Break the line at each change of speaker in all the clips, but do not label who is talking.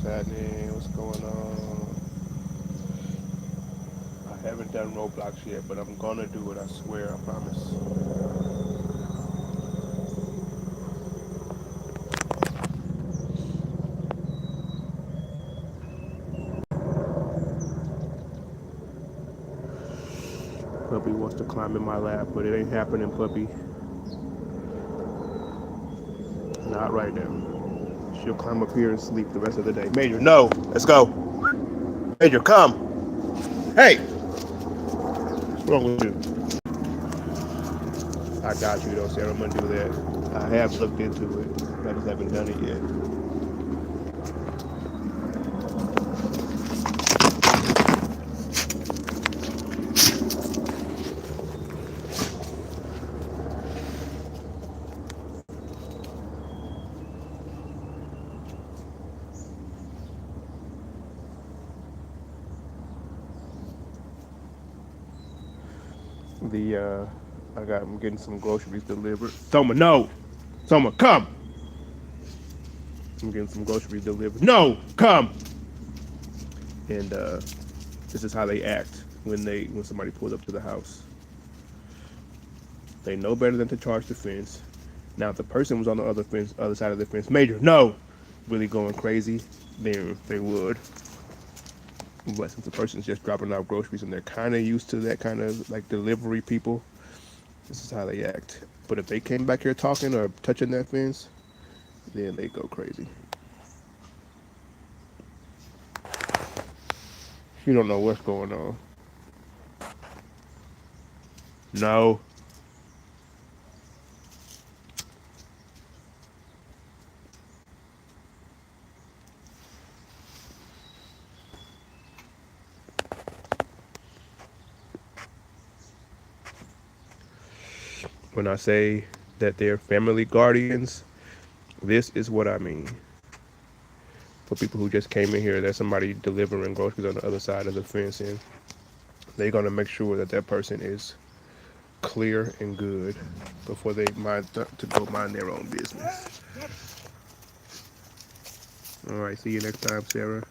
happening? What's going on? I haven't done Roblox yet, but I'm gonna do it. I swear. I promise. Puppy wants to climb in my lap, but it ain't happening, puppy. Not right now. She'll climb up here and sleep the rest of the day. Major, no. Let's go. Major, come. Hey, what's wrong with you? I got you though, Sarah. I'm gonna do that. I have looked into it. I just haven't done it yet. I'm getting some groceries delivered. Soma, no. Soma, come. I'm getting some groceries delivered. No, come. And this is how they act when somebody pulls up to the house. They know better than to charge the fence. Now, if the person was on the other side of the fence, Major, no, really going crazy, then they would. But since the person's just dropping off groceries and they're kind of used to that kind of like delivery people, this is how they act. But if they came back here talking or touching that fence, then they go crazy. You don't know what's going on. No. When I say that they're family guardians, this is what I mean. For people who just came in here, there's somebody delivering groceries on the other side of the fence, and they're gonna make sure that that person is clear and good before they mind to go mind their own business. All right, see you next time, Sarah.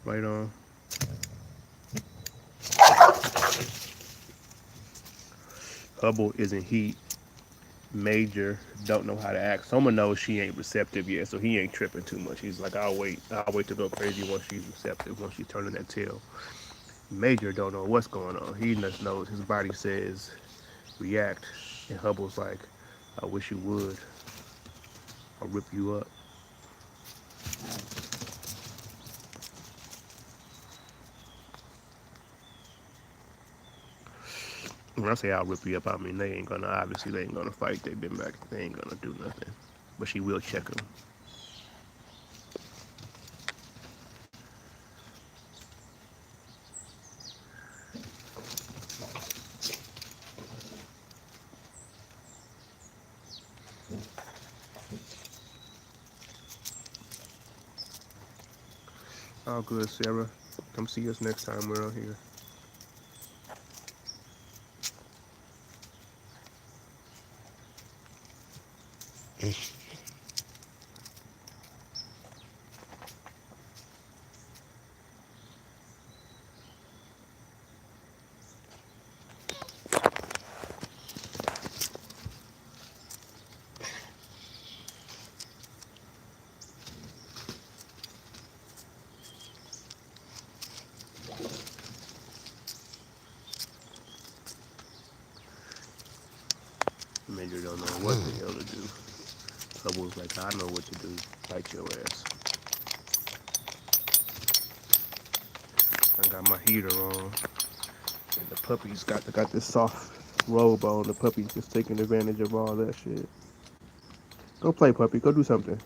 Right on. Hubble is in heat. Major don't know how to act. Someone knows she ain't receptive yet, so he ain't tripping too much. He's like, I'll wait. I'll wait to go crazy once she's receptive, once she's turning that tail. Major don't know what's going on. He just knows his body says react, and Hubble's like, I wish you would. I'll rip you up. When I say I'll rip you up, I mean they ain't gonna fight. They've been back. They ain't gonna do nothing. But she will check him. All good, Sarah. Come see us next time we're out here. Major don't know what the hell to do. Hubble's like, I know what to do. Fight your ass. I got my heater on, and the puppy's got this soft robe on. The puppy's just taking advantage of all that shit. Go play, puppy. Go do something.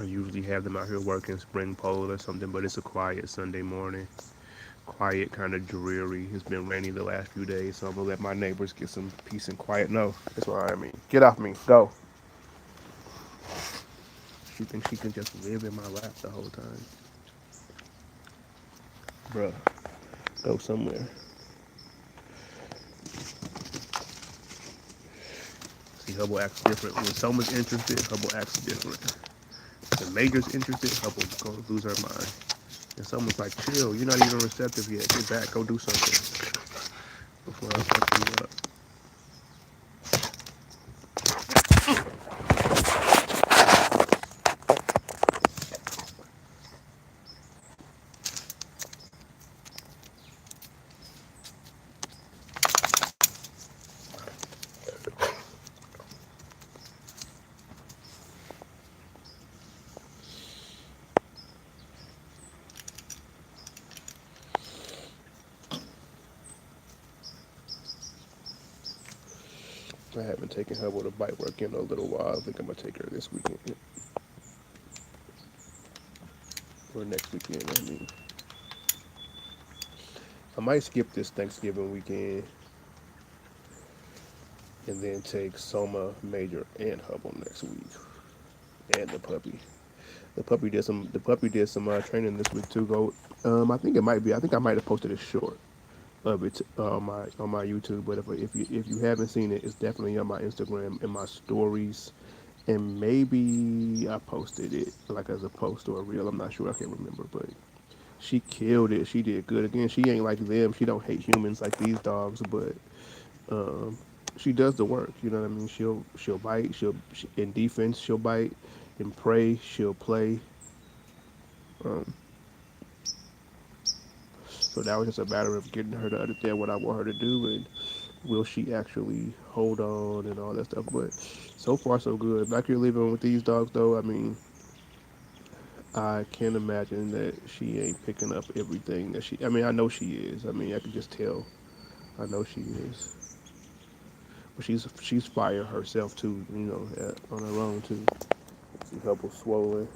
usually have them out here working spring pole or something, but it's a quiet Sunday morning. Quiet, kind of dreary. It's been rainy the last few days, so I'm gonna let my neighbors get some peace and quiet. No, that's what I mean. Get off me. Go. She thinks she can just live in my lap the whole time. Bruh, go somewhere. See, Hubble acts different. When someone's interested, Hubble acts different. When Major's interested, Hubble's gonna lose her mind. And someone's like, chill, you're not even receptive yet. Get back, go do something before I fuck you up. I haven't taken Hubble to bike work in a little while. I think I'm gonna take her this weekend or next weekend. I mean, I might skip this Thanksgiving weekend and then take Soma, Major, and Hubble next week, and the puppy. The puppy did some. The puppy did some training this week too. Go. I think it might be. I think I might have posted a short of it on my YouTube. But if you haven't seen it, it's definitely on my Instagram and my stories. And maybe I posted it like as a post or a reel. I'm not sure. I can't remember. But she killed it. She did good. Again, she ain't like them. She don't hate humans like these dogs. But um, she does the work. You know what I mean? She'll bite. In defense she'll bite. In prey she'll play. Um, so that was just a matter of getting her to understand what I want her to do and will she actually hold on and all that stuff. But so far so good. Back here living with these dogs though, I mean, I can't imagine that she ain't picking up everything that she. I mean, I know she is. I mean, I can just tell. I know she is. But she's fire herself too. You know, on her own too. See, Hubble swollen.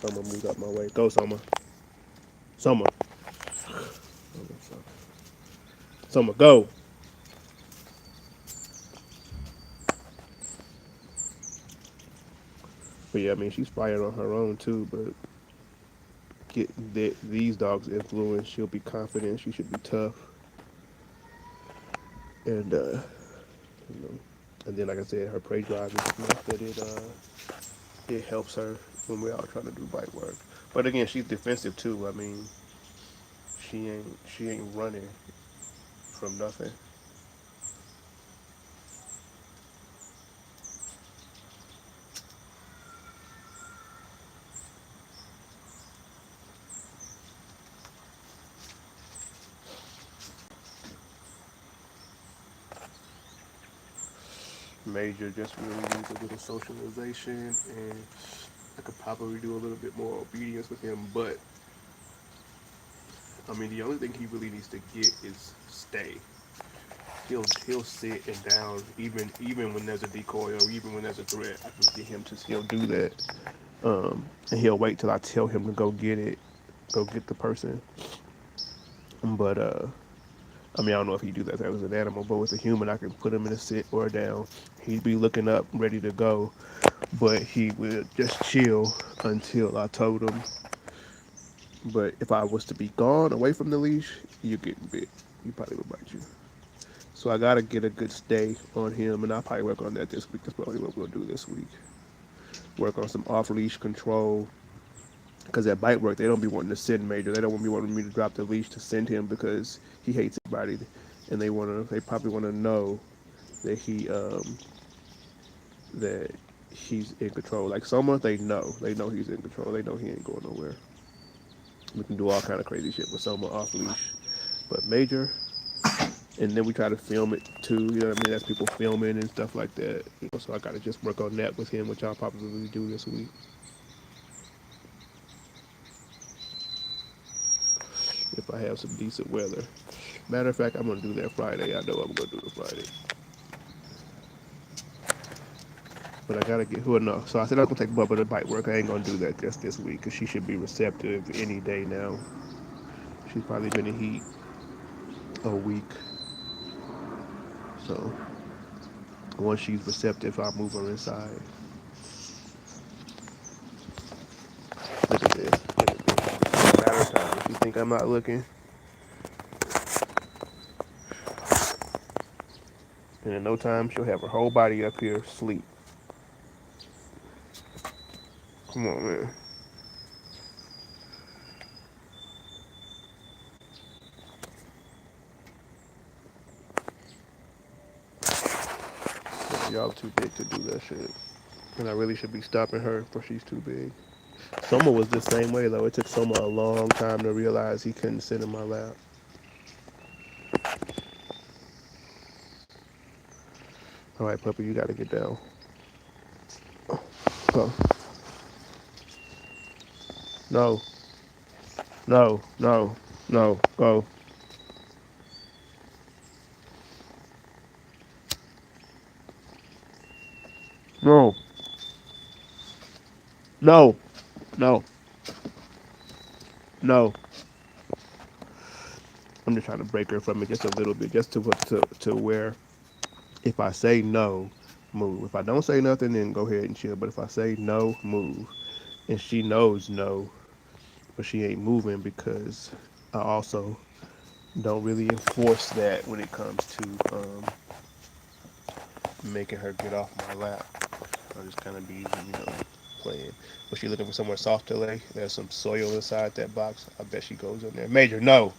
Summer moved out my way. Go, Summer. Summer. Summer, go. But yeah, I mean, she's fire on her own too. But get these dogs influence. She'll be confident. She should be tough. And you know, and then like I said, her prey drive is enough that it helps her when we're out trying to do bite work. But again, she's defensive too. I mean, she ain't running from nothing. Major just really needs a little socialization, and I could probably do a little bit more obedience with him. But I mean, the only thing he really needs to get is stay. He'll sit and down even when there's a decoy or even when there's a threat. I can get him to still do that. And he'll wait till I tell him to go get it, go get the person. But I mean, I don't know if he do that as an animal, but with a human, I can put him in a sit or a down. He'd be looking up, ready to go, but he would just chill until I told him. But if I was to be gone away from the leash, you're getting bit. He probably would bite you. So I gotta get a good stay on him, and I'll probably work on that this week. That's probably what we'll do this week. Work on some off leash control. Because at bite work, they don't be wanting to send Major. They don't want me wanting me to drop the leash to send him because he hates everybody, and they probably want to know that that he's in control. Like someone they know he's in control. They know he ain't going nowhere. We can do all kind of crazy shit with someone off leash, but Major, and then we try to film it too. You know what I mean? That's people filming and stuff like that. So I got to just work on that with him, which I'll probably do this week. If I have some decent weather. Matter of fact, I'm gonna do that Friday. I know I'm gonna do it Friday. But I gotta get who enough. So I said I was gonna take Bubba to bite work. I ain't gonna do that just this week because she should be receptive any day now. She's probably been in heat a week. So once she's receptive, I'll move her inside. Look at this. Look at this. It's a matter of time. If you think I'm not looking, and in no time she'll have her whole body up here asleep. Come on, man. Y'all too big to do that shit. And I really should be stopping her before she's too big. Soma was the same way though. It took Soma a long time to realize he couldn't sit in my lap. All right, puppy, you gotta get down. Go. No, no, no, no. Go. No, no, no, no. I'm just trying to break her from it just a little bit, just to where if I say no, move. If I don't say nothing, then go ahead and chill. But if I say no, move. And she knows no, but she ain't moving because I also don't really enforce that when it comes to making her get off my lap. I'll just kind of be, playing. Was she looking for somewhere soft to lay? There's some soil inside that box. I bet she goes in there. Major, no.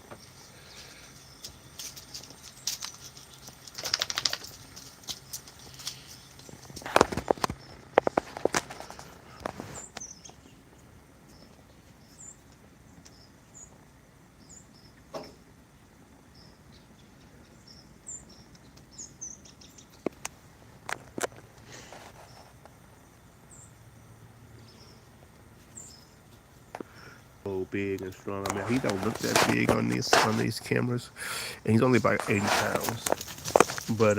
So big and strong. I mean, he don't look that big on these cameras, and he's only about 80 pounds. But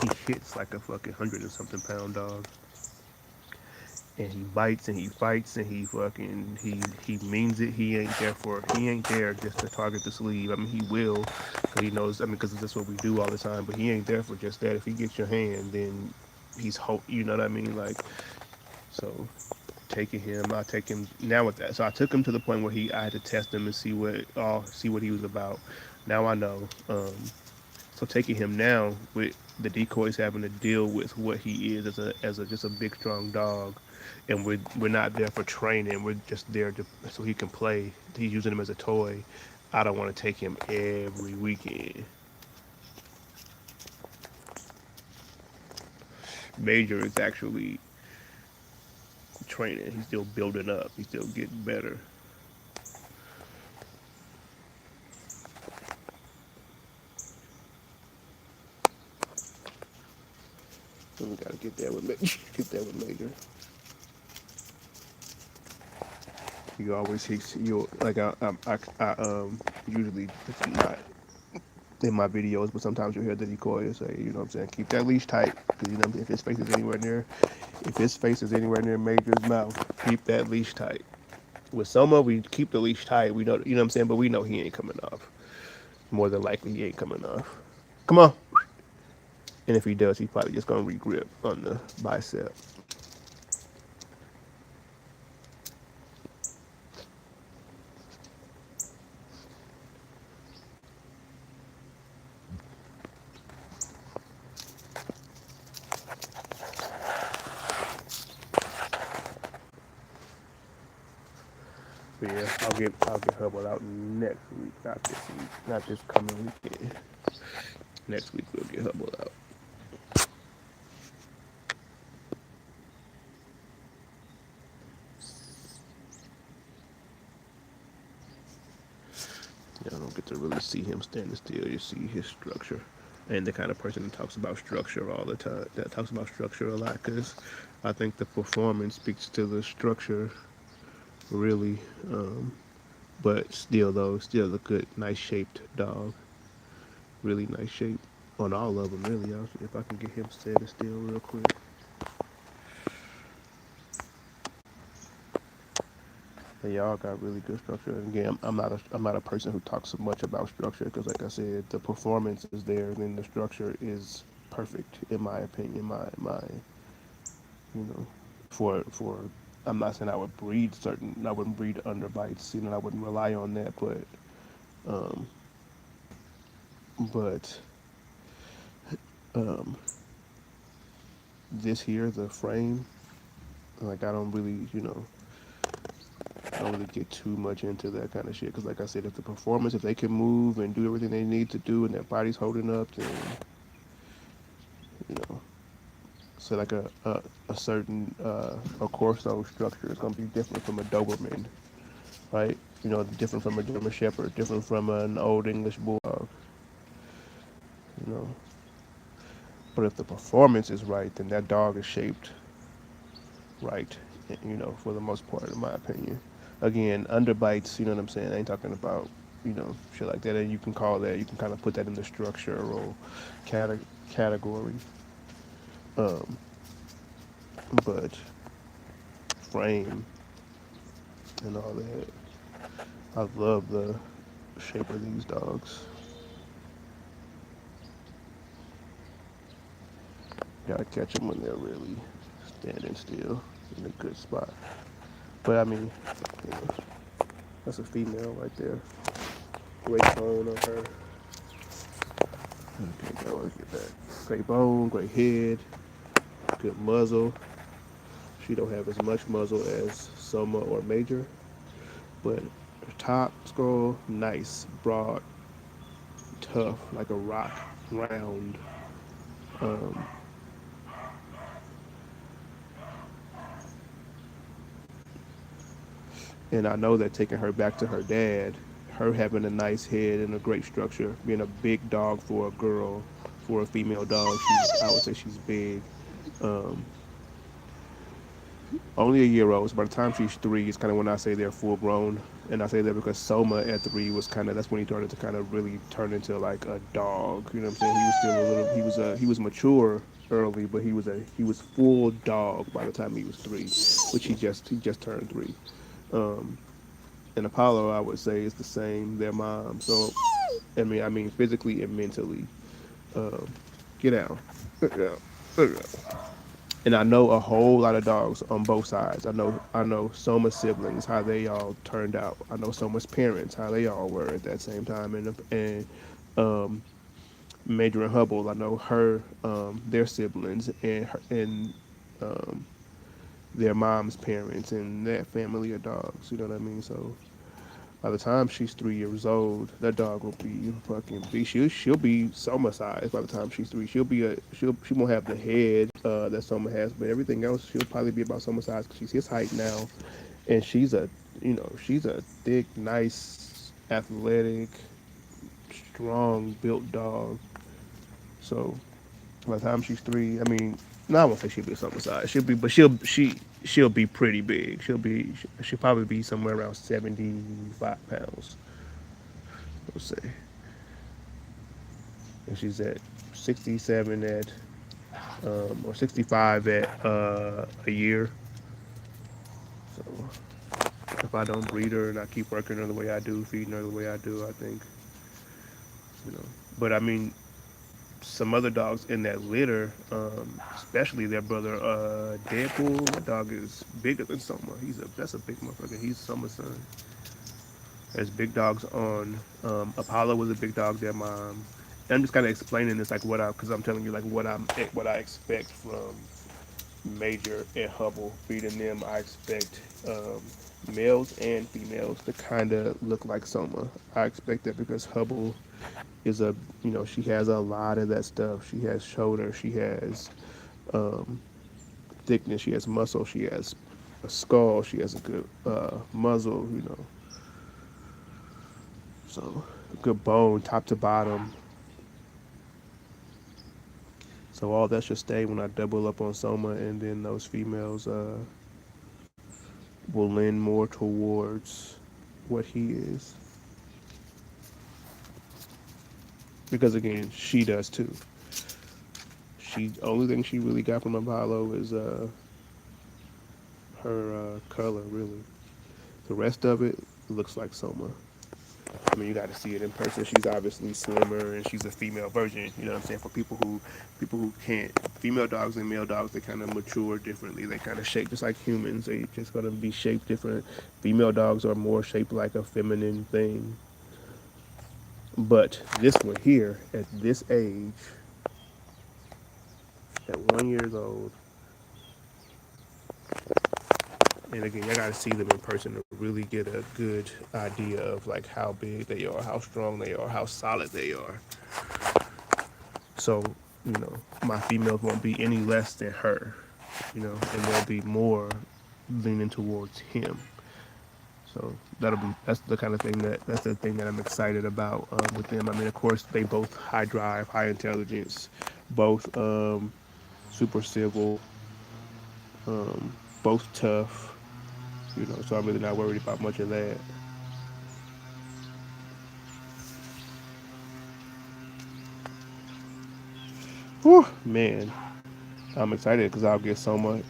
he hits like a fucking 100 and something pound dog. And he bites and he fights and he means it. He ain't there just to target the sleeve. I mean he will, cause he knows. I mean because that's what we do all the time. But he ain't there for just that. If he gets your hand, then he's hope. You know what I mean? Like so. Taking him, I take him now with that. So I took him to the point where I had to test him and see what he was about. Now I know. So taking him now with the decoys having to deal with what he is as a just a big strong dog, and we're not there for training. We're just there so he can play. He's using him as a toy. I don't want to take him every weekend. Major is actually training. He's still building up. He's still getting better. So we gotta get there with get there with Major. You always you like usually it's not in my videos, but sometimes you'll hear the decoy say, you know what I'm saying, keep that leash tight because you know if his face is anywhere near Major's mouth, keep that leash tight. With Soma, we keep the leash tight. We know, you know what I'm saying, but we know he ain't coming off. More than likely, he ain't coming off. Come on. And if he does, he's probably just gonna regrip on the bicep. But yeah, I'll get Hubble out next week, not this coming weekend. Next week we'll get Hubble out. You don't get to really see him standing still. You see his structure, and the kind of person that talks about structure all the time. That talks about structure a lot because I think the performance speaks to the structure really. But still, though, still a good, nice shaped dog. Really nice shape on all of them, really. If I can get him standing still real quick. They all got really good structure. And again, I'm not a person who talks so much about structure because, like I said, the performance is there, and then the structure is perfect in my opinion. My you know, for I'm not saying I would breed certain. I wouldn't breed underbites. I wouldn't rely on that, um, but um, this here, the frame, like I don't really, I don't really get too much into that kind of shit. Because, like I said, if the performance, if they can move and do everything they need to do, and their body's holding up, then you know, so like a certain a Corso structure is gonna be different from a Doberman, right? Different from a German Shepherd, different from an old English Bulldog, you know. But if the performance is right, then that dog is shaped right, for the most part, in my opinion. Again, underbites, you know what I'm saying? I ain't talking about, shit like that. And you can call that, you can kind of put that in the structure or cate- category. Um, but frame and all that, I love the shape of these dogs. Gotta catch them when they're really standing still in a good spot. But I mean, you know, that's a female right there. Great bone on her. Okay, now let's get back. Great bone, great head, good muzzle. She don't have as much muzzle as Soma or Major, but her top scroll, nice, broad, tough, like a rock, round. Um, and I know that taking her back to her dad, her having a nice head and a great structure, being a big dog for a girl, for a female dog, I would say she's big. Um, Only a year old. So by the time she's 3, it's kind of when I say they're full grown. And I say that because Soma at 3 was kind of, that's when he started to kind of really turn into like a dog. You know what I'm saying? He was still a little, he was mature early, but he was full dog by the time he was 3, which he just turned 3. Um, and Apollo, I would say, is the same. Their mom. So I mean physically and mentally. Um, get down. Get down. Get down. And I know a whole lot of dogs on both sides. I know Soma's siblings, how they all turned out. I know Soma's parents, how they all were at that same time, and um, Major and Hubble. I know their siblings, and um, their mom's parents and that family of dogs. You know what I mean? So by the time she's 3 years old, that dog will be fucking be she'll be Soma size by the time she's 3. She won't have the head that Soma has, but everything else she'll probably be about Soma size because she's his height now, and she's a thick, nice, athletic, strong built dog. So by the time she's 3, I mean, no, I won't say she'll be Soma size. She'll be pretty big. She'll probably be somewhere around 75 pounds. Let's say. And she's at 67 at or 65 at a year. So if I don't breed her and I keep working her the way I do, feeding her the way I do, I think you know. But I mean, some other dogs in that litter, especially their brother Deadpool. That dog is bigger than Soma. That's a big motherfucker. He's Soma's son. There's big dogs on. Apollo was a big dog. Their mom. And I'm just kind of explaining this like because I'm telling you like what I expect from Major and Hubble. Feeding them, I expect males and females to kind of look like Soma. I expect that because Hubble is she has a lot of that stuff. She has shoulder, she has um, thickness, she has muscle, she has a skull, she has a good muzzle, so good bone, top to bottom. So all that should stay when I double up on Soma, and then those females will lean more towards what he is. Because again, she does too. She only thing she really got from Apollo is her color, really. The rest of it looks like Soma. I mean, you got to see it in person. She's obviously slimmer, and she's a female version. You know what I'm saying? For people who can't, female dogs and male dogs, they kind of mature differently. They kind of shape just like humans. They just gonna be shaped different. Female dogs are more shaped like a feminine thing. But this one here, at this age, at 1 years old, and again, you gotta see them in person to really get a good idea of like how big they are, how strong they are, how solid they are. So, my females won't be any less than her, and they'll be more leaning towards him. So that's the kind of thing that's the thing that I'm excited about with them. I mean, of course, they both high drive, high intelligence, both super civil, um, both tough. So I'm really not worried about much of that. Whew, man, I'm excited because I'll get Soma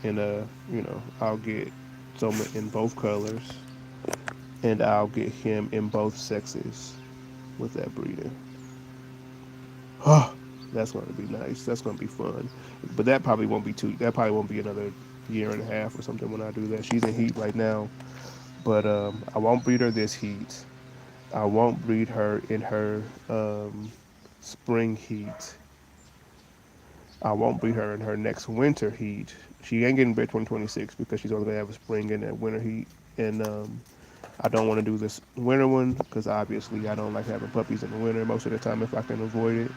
I'll get Soma in both colors, and I'll get him in both sexes with that breeder. Oh, that's going to be nice. That's going to be fun. But that probably won't be too. That probably won't be another year and a half or something when I do that. She's in heat right now, but I won't breed her this heat. I won't breed her in her spring heat. I won't breed her in her next winter heat. She ain't getting bred 2026 because she's only gonna have a spring and a winter heat. And I don't want to do this winter one because obviously I don't like having puppies in the winter most of the time if I can avoid it.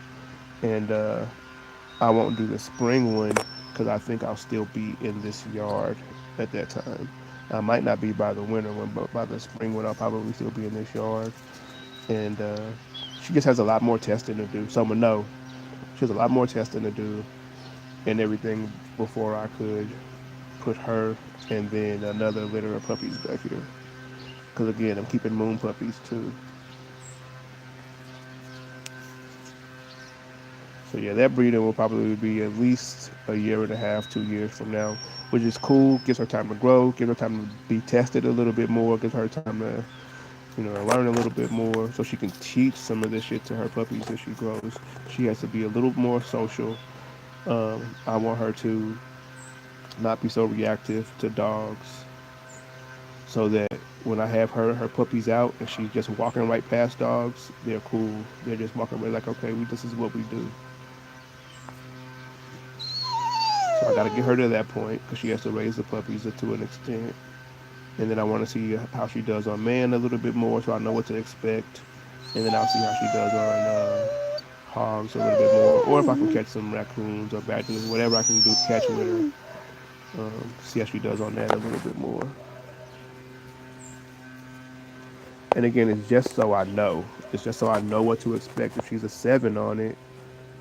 And I won't do the spring one because I think I'll still be in this yard at that time. I might not be by the winter one, but by the spring one, I'll probably still be in this yard. And she just has a lot more testing to do. Someone know she has a lot more testing to do and everything before I could put her and then another litter of puppies back here. Because again, I'm keeping moon puppies too. So yeah, that breeder will probably be at least a year and a half, 2 years from now, which is cool. Gives her time to grow, gives her time to be tested a little bit more, gives her time to, learn a little bit more, so she can teach some of this shit to her puppies as she grows. She has to be a little more social. I want her to not be so reactive to dogs, so that when I have her puppies out and she's just walking right past dogs, they're cool. They're just walking right like, okay, this is what we do. So I got to get her to that point because she has to raise the puppies to an extent. And then I want to see how she does on man a little bit more so I know what to expect. And then I'll see how she does on hogs a little bit more. Or if I can catch some raccoons or badgers, whatever I can do, catch with her. See how she does on that a little bit more. And again, it's just so I know. It's just so I know what to expect. If she's a 7 on it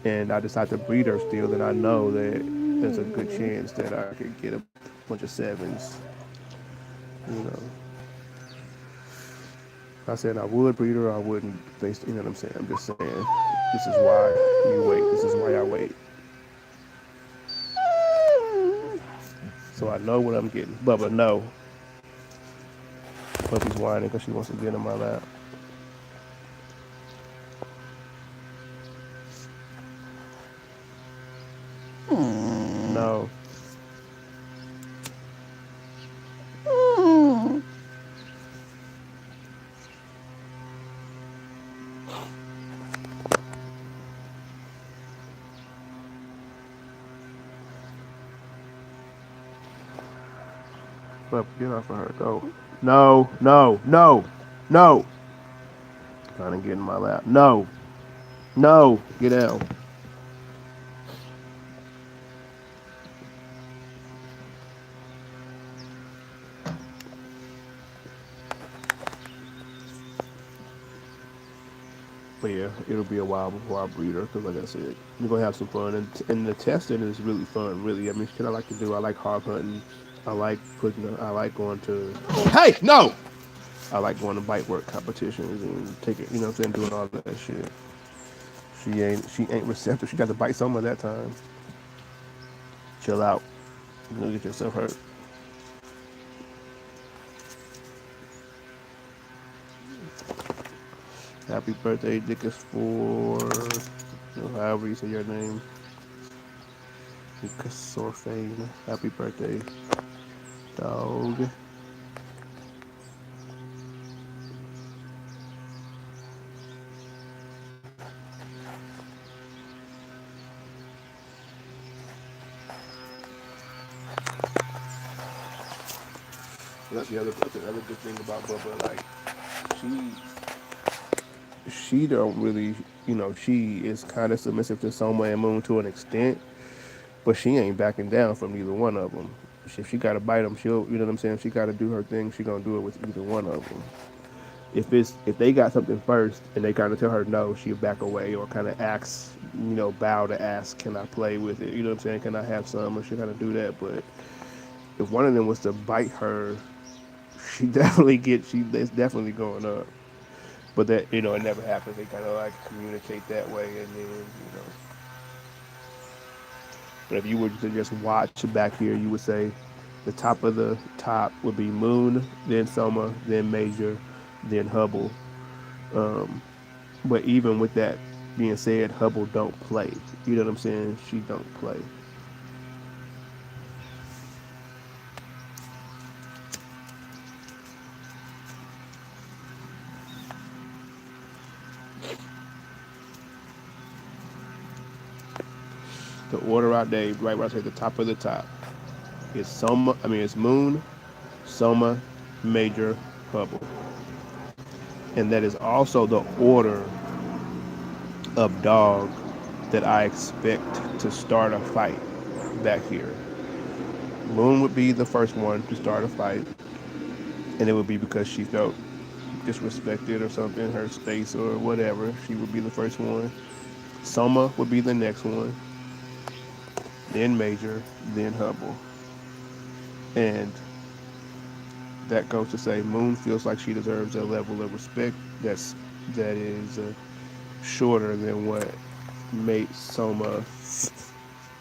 and I decide to breed her still, then I know that there's a good chance that I could get a bunch of 7s. You know, I said I would breed her, I wouldn't. Based, you know what I'm saying? I'm just saying this is why you wait. This is why I wait. So I know what I'm getting. Bubba, no. Puppy's whining because she wants to get in my lap. No. Bubba, get off of her. Go. No, no, no, no. Trying to get in my lap. No, no. Get down. But yeah, it'll be a while before I breed her because, like I said, we're gonna have some fun, and the testing is really fun. Really, I mean, shit I like to do. I like hog hunting. I like I like going to. Hey, no! I like going to bite work competitions and taking, what I'm saying, doing all that shit. She ain't receptive. She got to bite some of that time. Chill out. You're gonna get yourself hurt. Happy birthday, Dick is for however you say your name. Sorfane. Happy birthday, dog. That's the other good thing about Bubba. Like she don't really, she is kind of submissive to Soma and Moon to an extent, but she ain't backing down from neither one of them. If she gotta bite them, she'll, you know what I'm saying. If she gotta do her thing, she gonna do it with either one of them. If they got something first and they kind of tell her no, she'll back away or kind of ask, bow to ask, can I play with it? You know what I'm saying? Can I have some? Or she kind of do that. But if one of them was to bite her, it's definitely going up. But that, it never happens. They kind of like communicate that way, and then. But if you were to just watch back here, you would say the top of the top would be Moon, then Soma, then Major, then Hubble. Um, but even with that being said, Hubble don't play. You know what I'm saying? She don't play. The order I gave, right where I say the top of the top, is Soma. I mean, it's Moon, Soma, Major, Hubble, and that is also the order of dog that I expect to start a fight back here. Moon would be the first one to start a fight, and it would be because she felt disrespected or something, her space or whatever. She would be the first one. Soma would be the next one, then Major, then Hubble. And that goes to say Moon feels like she deserves a level of respect that is shorter than what made Soma,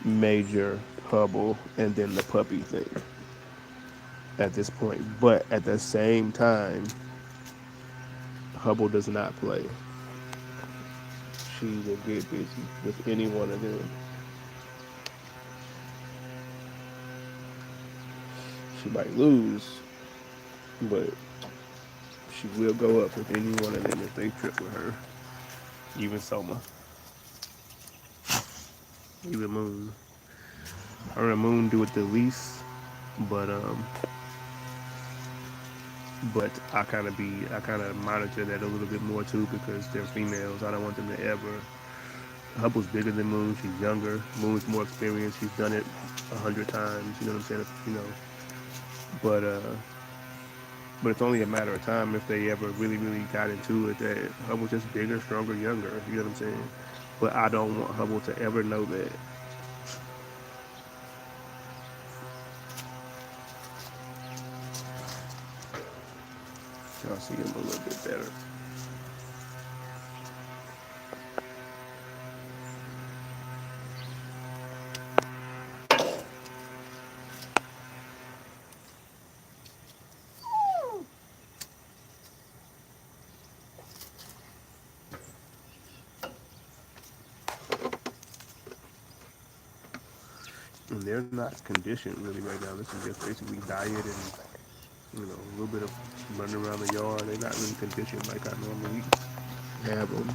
Major, Hubble, and then the puppy thing at this point. But at the same time, Hubble does not play. She will get busy with any one of them. She might lose, but she will go up with any one of them if they trip with her. Even Soma, even Moon. Her and Moon do it the least, but I kind of monitor that a little bit more too because they're females. I don't want them to ever. Hubble's bigger than Moon. She's younger. Moon's more experienced. She's done it 100 times. You know what I'm saying? But but it's only a matter of time if they ever really, really got into it. That Hubble's just bigger, stronger, younger. You know what I'm saying? But I don't want Hubble to ever know that. Y'all see him a little bit better. And they're not conditioned really right now. This is just basically diet and a little bit of running around the yard. They're not really conditioned like I normally have them.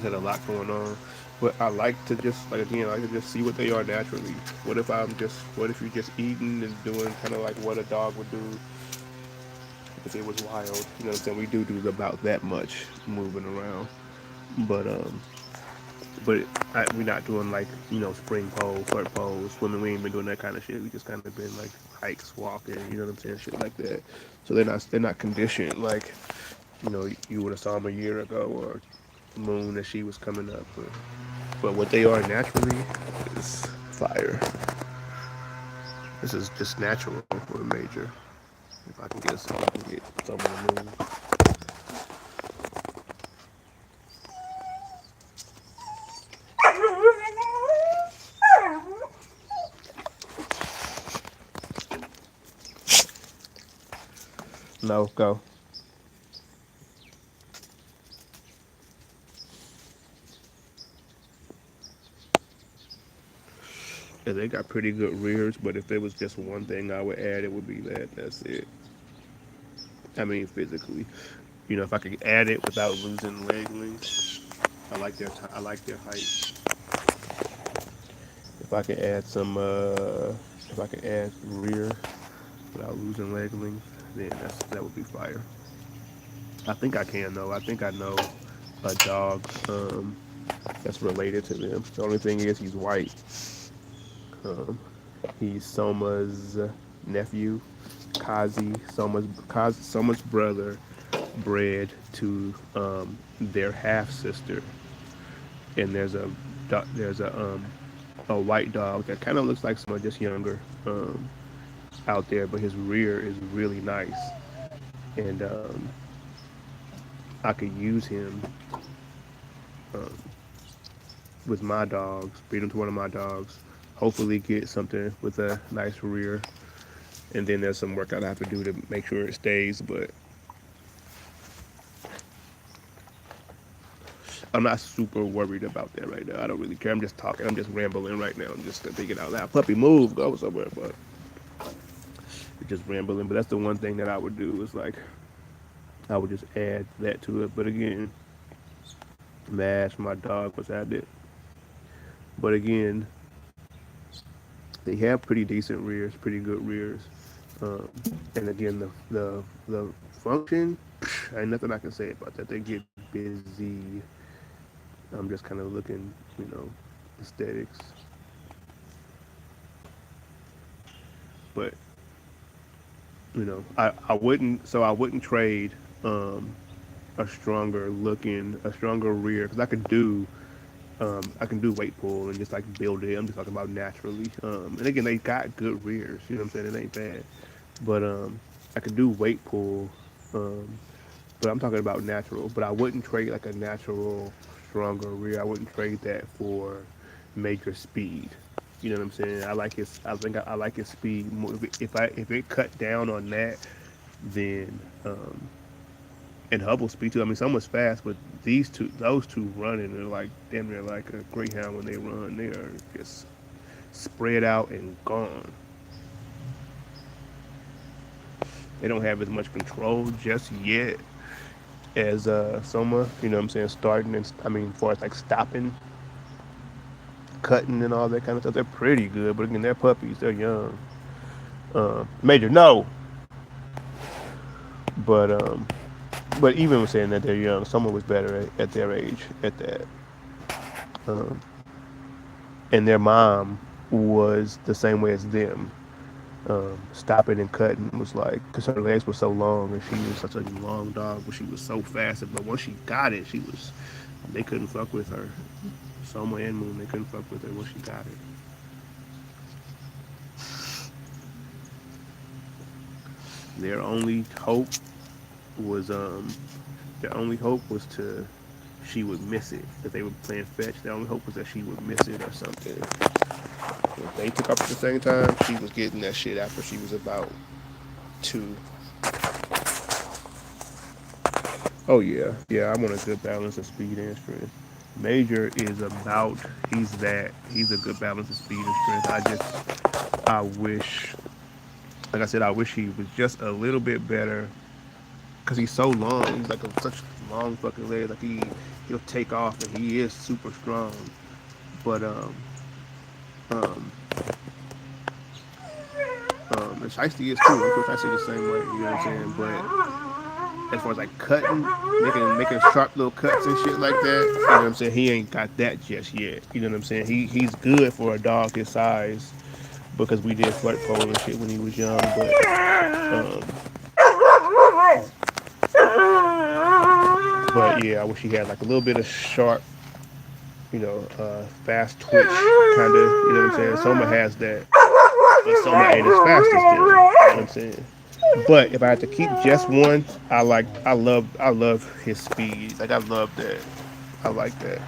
Had a lot going on, but I like to just like again, I like to just see what they are naturally. What if you're just eating and doing kind of like what a dog would do if it was wild? You know what I'm saying? We do about that much moving around, but we're not doing like spring pole, flirt pole, swimming. We ain't been doing that kind of shit. We just kind of been like hikes, walking. You know what I'm saying? Shit like that. So they're not conditioned like you would have saw them a year ago or Moon as she was coming up. But what they are naturally is fire. This is just natural for a major. If I can get some of the Moon. No, go. And they got pretty good rears, but if there was just one thing I would add, it would be that. That's it. I mean, physically, if I could add it without losing leg length, I like their height. If I could add if I could add rear without losing leg length, then that would be fire. I think I can though. I think I know a dog that's related to them. The only thing is he's white. Um, he's Soma's nephew, Soma's brother, bred to their half sister, and there's a white dog that kind of looks like Soma, just younger, out there, but his rear is really nice, and I could use him um, with my dogs, breed him to one of my dogs, hopefully get something with a nice rear, and then there's some work I have to do to make sure it stays, but I'm not super worried about that right now. I don't really care. I'm just talking. I'm just rambling right now. I'm just thinking out loud. Puppy, move, go somewhere. But just rambling. But that's the one thing that I would do is like I would just add that to it. But again, Mash, my dog, was at it. But again, they have pretty decent rears, pretty good rears. Um, and again, the function, ain't nothing I can say about that. They get busy. I'm just kind of looking, aesthetics. But I wouldn't trade um, a stronger rear because I can do weight pull and just like build it. I'm just talking about naturally. And again, they got good rears. You know what I'm saying? It ain't bad, but I can do weight pull. Um, but I'm talking about natural. But I wouldn't trade like a natural stronger rear. I wouldn't trade that for major speed. You know what I'm saying? I like his speed more. If it cut down on that, then and Hubble speed too. I mean, some was fast, but those two running are like damn near like a greyhound when they run. They are just spread out and gone. They don't have as much control just yet as Soma. You know what I'm saying? Starting and I mean, as far as like stopping, cutting, and all that kind of stuff, they're pretty good. But again, they're puppies. They're young. Major, no. But but even with saying that they're young, Soma was better at their age at that. Um, and their mom was the same way as them. Stopping and cutting was like because her legs were so long and she was such a long dog, but she was so fast. But once she got it, they couldn't fuck with her. Soma and Moon, they couldn't fuck with her once she got it. Their only hope was their only hope was to she would miss it. If they were playing fetch, their only hope was that she would miss it or something. If they took off at the same time, she was getting that shit after she was about 2. Oh yeah. I want a good balance of speed and strength. Major is about he's a good balance of speed and strength. I wish, like I said, I wish he was just a little bit better because he's so long. He's like such long fucking legs. Like he'll take off and he is super strong. But um and Shiesty is too. I'm sure Shiesty the same way. You know what I'm saying? But as far as like cutting, making sharp little cuts and shit like that, you know what I'm saying? He ain't got that just yet. You know what I'm saying? He's good for a dog his size because we did flirt pole and shit when he was young. But yeah, I wish he had like a little bit of sharp, fast twitch kind of. You know what I'm saying? Soma has that, but Soma ain't as fast as him. You know what I'm saying? But if I had to keep just one, I love his speed. Like I love that. I like that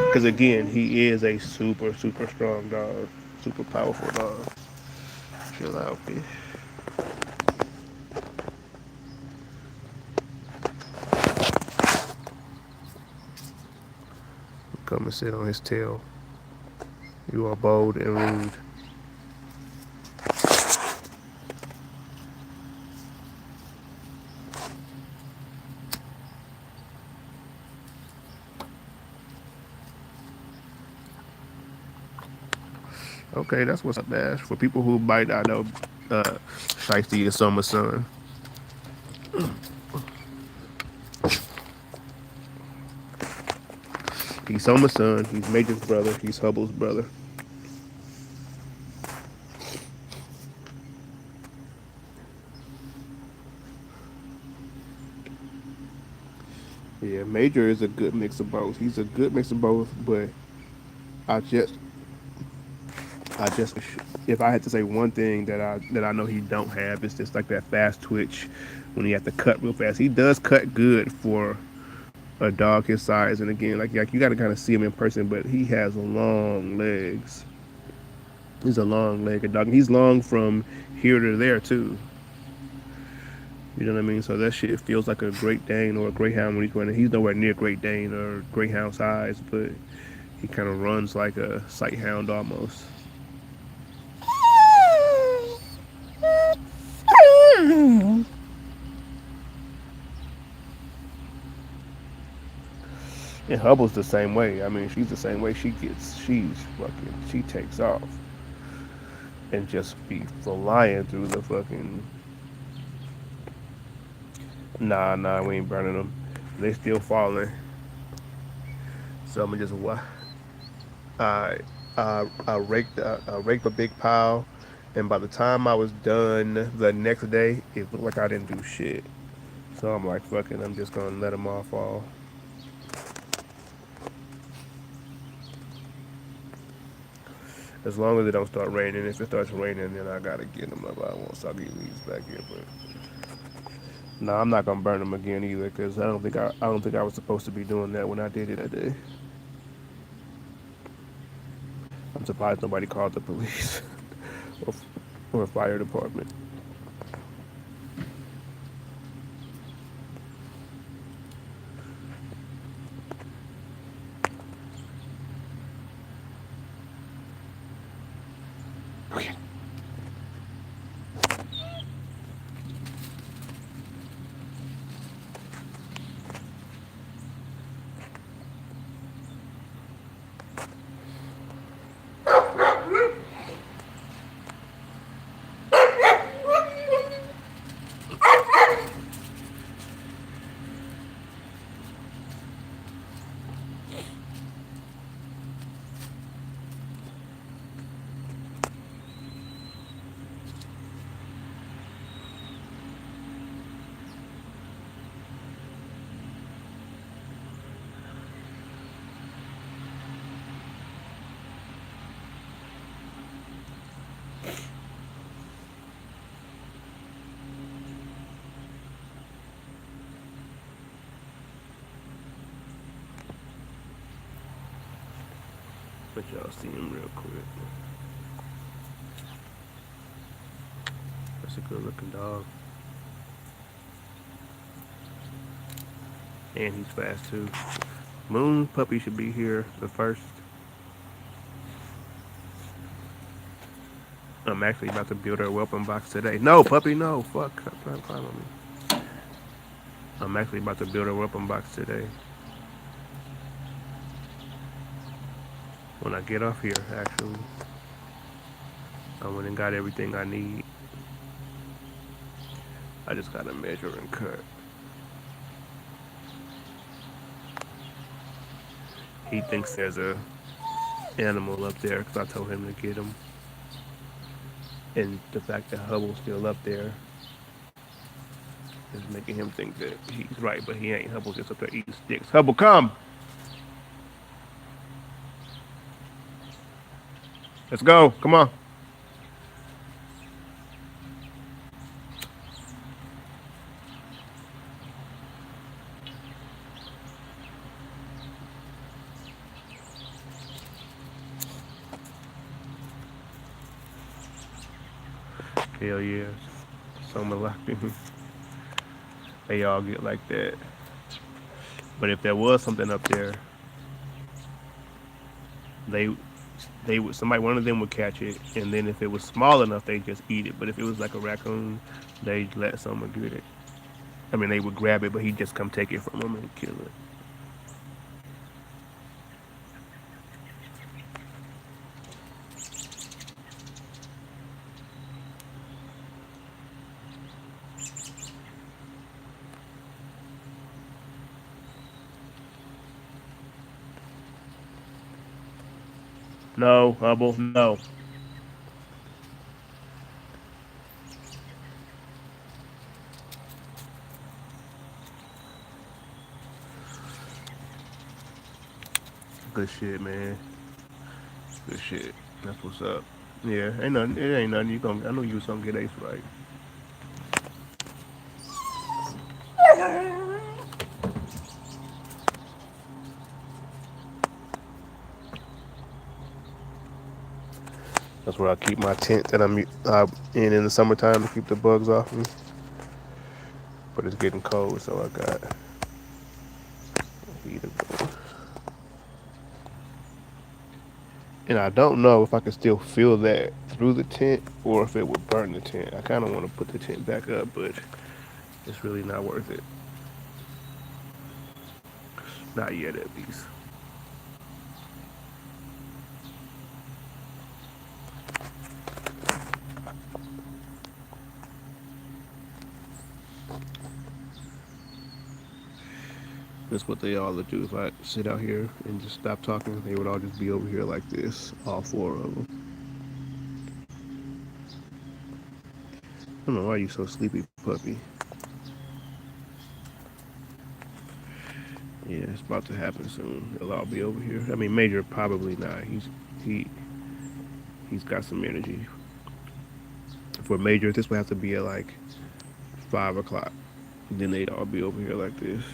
because again, he is a super strong dog, super powerful dog. Chill out, bitch. Come and sit on his tail. You are bold and rude. Okay, that's what's up, Dash. For people who bite, I know Shiesty is Summer's son. He's Summer's son. He's Major's brother. He's Hubble's brother. Yeah, Major is a good mix of both. He's a good mix of both, but I just, I just, if I had to say one thing that I know he don't have, it's just like that fast twitch when he has to cut real fast. He does cut good for a dog his size, and again, like you got to kind of see him in person, but he has long legs. He's a long-legged dog. He's long from here to there too. You know what I mean? So that shit feels like a Great Dane or a Greyhound when he's running. He's nowhere near Great Dane or Greyhound size, but he kind of runs like a Sighthound almost. And Hubble's the same way. I mean, she's the same way. She takes off and just be flying through the fucking. Nah, we ain't burning them. They still falling. So I'm gonna just I raked a big pile, and by the time I was done the next day, it looked like I didn't do shit. So I'm like, fuck it, I'm just gonna let them all fall. As long as it don't start raining. If it starts raining, then I gotta get them up. I won't start getting these back here, but no, I'm not gonna burn them again either, cause I don't think I was supposed to be doing that when I did it that day. I'm surprised nobody called the police or, or fire department. Let y'all see him real quick. That's a good looking dog. And he's fast too. Moon puppy should be here the first. I'm actually about to build her welcome box today. No, puppy, no. Fuck. Stop trying to climb on me. I'm actually about to build her welcome box today. When I get off here, actually. I went and got everything I need. I just gotta measure and cut. He thinks there's a animal up there because I told him to get him. And the fact that Hubble's still up there is making him think that he's right, but he ain't. Hubble's just up there eating sticks. Hubble, come! Let's go. Come on. Hell yeah. Some of they all get like that. But if there was something up there, they they would somebody one of them would catch it, and then if it was small enough, they just eat it. But if it was like a raccoon, they let someone get it. I mean, they would grab it, but he'd just come take it from them and kill it. No, Hubble, no. Good shit, man. Good shit. That's what's up. Yeah, ain't nothing. It ain't nothing. You gonna? I know you was gonna get ace right. That's where I keep my tent that I'm in the summertime to keep the bugs off me. But it's getting cold, so I got a heater going. And I don't know if I can still feel that through the tent or if it would burn the tent. I kind of want to put the tent back up, but it's really not worth it. Not yet, at least. That's what they all would do. If I sit out here and just stop talking, they would all just be over here like this, all four of them. I don't know why you so sleepy, puppy. Yeah, it's about to happen soon. They'll all be over here. I mean, Major probably not. He he's got some energy. For Major, this would have to be at like 5 o'clock. Then they'd all be over here like this.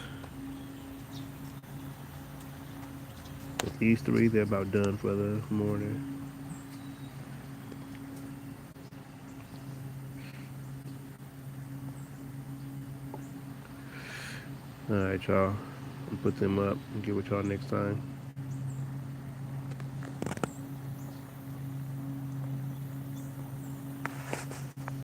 With these three, they're about done for the morning. All right, y'all. I'll put them up and get with y'all next time.